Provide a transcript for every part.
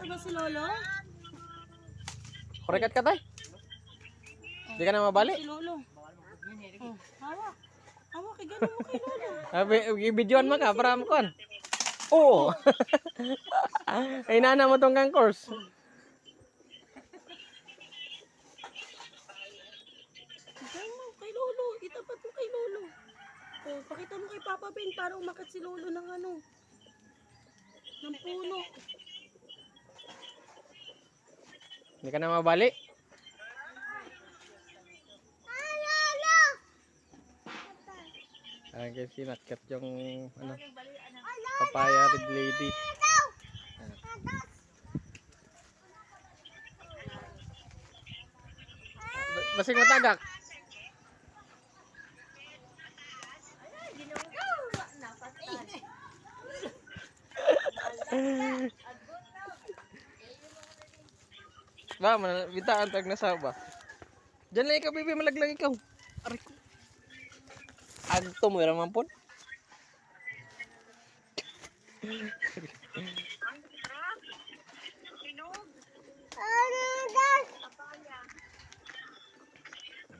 ba si Lolo? Kurikat ka tay? Di ka na mabali? Si Lolo. Oh, hawak. Hawak, ganun mo kay Lolo. Ibidyoan mo ka para makon. Oo. Ay nana mo tong kang course. Ikaw mo, kay Lolo. Itapat mo kay Lolo. Oh, pakita mo kay Papa Ben para umakat si Lolo ng ano. Ng puno. Di ka na mabali? Ayan kasi natkat yung ano, papaya red lady. Basig matagak. Ba, bitaan tag nasa ba? Diyan lang ikaw, bibi, malaglag ikaw. Aray ko. Agto mo, raman po.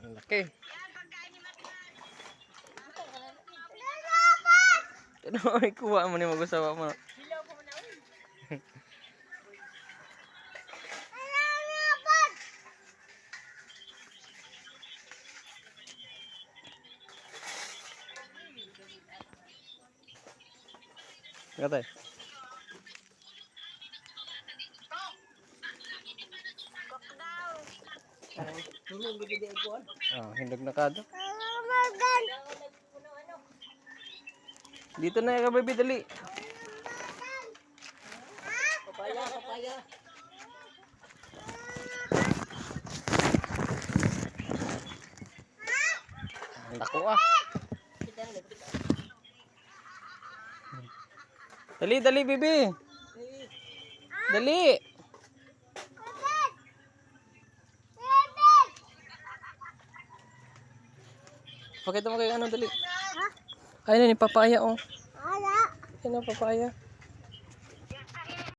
Laki. Ano ay kuha mo ni mag-usawa mo? Katay. Ah, hindog na kada. Dito na ka, baby, dali. Papaya, papaya. Naku ah. Dali, dali, bibi. Dali. Pakita mo kayo ano, dali. Ayun na ni papaya oh. Ayun na papaya.